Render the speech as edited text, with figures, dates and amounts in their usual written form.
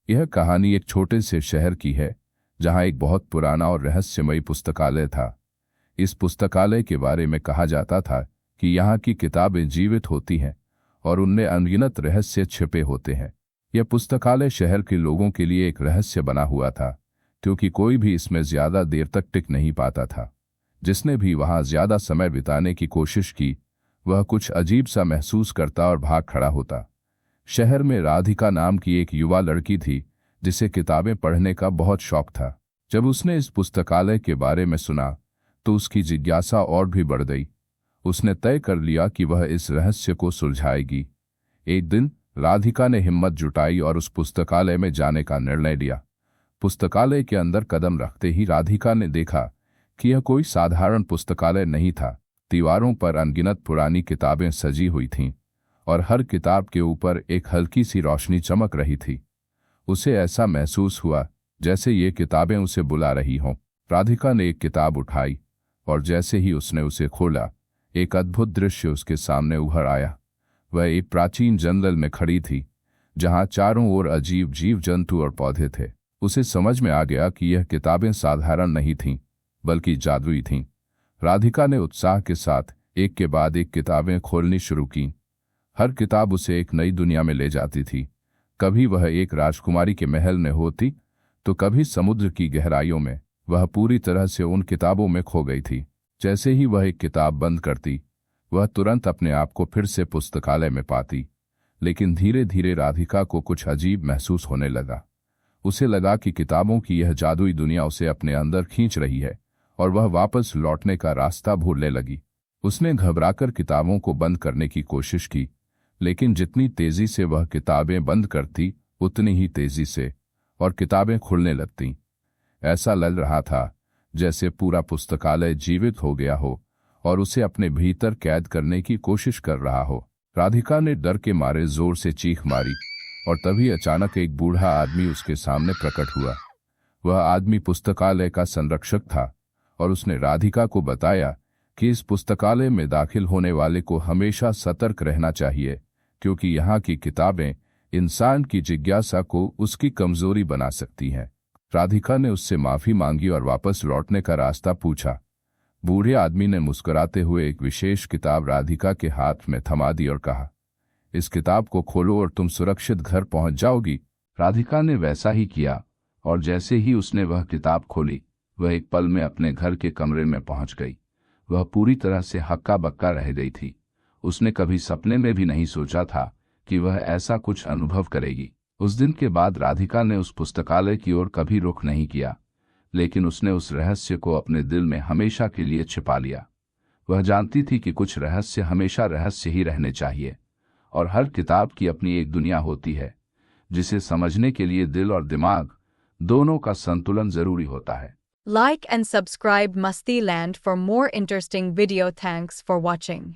यह कहानी एक छोटे से शहर की है जहां एक बहुत पुराना और रहस्यमयी पुस्तकालय था। इस पुस्तकालय के बारे में कहा जाता था कि यहाँ की किताबें जीवित होती हैं और उनमें अनगिनत रहस्य छिपे होते हैं। यह पुस्तकालय शहर के लोगों के लिए एक रहस्य बना हुआ था, क्योंकि कोई भी इसमें ज्यादा देर तक टिक नहीं पाता था। जिसने भी वहां ज्यादा समय बिताने की कोशिश की, वह कुछ अजीब सा महसूस करता और भाग खड़ा होता। शहर में राधिका नाम की एक युवा लड़की थी जिसे किताबें पढ़ने का बहुत शौक था। जब उसने इस पुस्तकालय के बारे में सुना तो उसकी जिज्ञासा और भी बढ़ गई। उसने तय कर लिया कि वह इस रहस्य को सुलझाएगी। एक दिन राधिका ने हिम्मत जुटाई और उस पुस्तकालय में जाने का निर्णय लिया। पुस्तकालय के अंदर कदम रखते ही राधिका ने देखा कि यह कोई साधारण पुस्तकालय नहीं था। दीवारों पर अनगिनत पुरानी किताबें सजी हुई थीं और हर किताब के ऊपर एक हल्की सी रोशनी चमक रही थी। उसे ऐसा महसूस हुआ जैसे ये किताबें उसे बुला रही हों। राधिका ने एक किताब उठाई और जैसे ही उसने उसे खोला, एक अद्भुत दृश्य उसके सामने उभर आया। वह एक प्राचीन जंगल में खड़ी थी जहां चारों ओर अजीब जीव जंतु और पौधे थे। उसे समझ में आ गया कि यह किताबें साधारण नहीं थीं, बल्कि जादुई थीं। राधिका ने उत्साह के साथ एक के बाद एक किताबें खोलनी शुरू कीं। हर किताब उसे एक नई दुनिया में ले जाती थी। कभी वह एक राजकुमारी के महल में होती तो कभी समुद्र की गहराइयों में। वह पूरी तरह से उन किताबों में खो गई थी। जैसे ही वह एक किताब बंद करती, वह तुरंत अपने आप को फिर से पुस्तकालय में पाती। लेकिन धीरे धीरे राधिका को कुछ अजीब महसूस होने लगा। उसे लगा कि किताबों की यह जादुई दुनिया उसे अपने अंदर खींच रही है और वह वापस लौटने का रास्ता भूलने लगी। उसने घबराकर किताबों को बंद करने की कोशिश की, लेकिन जितनी तेजी से वह किताबें बंद करती, उतनी ही तेजी से और किताबें खुलने लगतीं। ऐसा लग रहा था जैसे पूरा पुस्तकालय जीवित हो गया हो और उसे अपने भीतर कैद करने की कोशिश कर रहा हो। राधिका ने डर के मारे जोर से चीख मारी और तभी अचानक एक बूढ़ा आदमी उसके सामने प्रकट हुआ। वह आदमी पुस्तकालय का संरक्षक था और उसने राधिका को बताया कि इस पुस्तकालय में दाखिल होने वाले को हमेशा सतर्क रहना चाहिए, क्योंकि यहाँ की किताबें इंसान की जिज्ञासा को उसकी कमजोरी बना सकती हैं। राधिका ने उससे माफी मांगी और वापस लौटने का रास्ता पूछा। बूढ़े आदमी ने मुस्कुराते हुए एक विशेष किताब राधिका के हाथ में थमा दी और कहा, इस किताब को खोलो और तुम सुरक्षित घर पहुंच जाओगी। राधिका ने वैसा ही किया और जैसे ही उसने वह किताब खोली, वह एक पल में अपने घर के कमरे में पहुंच गई। वह पूरी तरह से हक्का बक्का रह गई थी। उसने कभी सपने में भी नहीं सोचा था कि वह ऐसा कुछ अनुभव करेगी। उस दिन के बाद राधिका ने उस पुस्तकालय की ओर कभी रुख नहीं किया, लेकिन उसने उस रहस्य को अपने दिल में हमेशा के लिए छिपा लिया। वह जानती थी कि कुछ रहस्य हमेशा रहस्य ही रहने चाहिए और हर किताब की अपनी एक दुनिया होती है, जिसे समझने के लिए दिल और दिमाग दोनों का संतुलन जरूरी होता है। Like and subscribe Musti Land for more interesting video. Thanks for watching.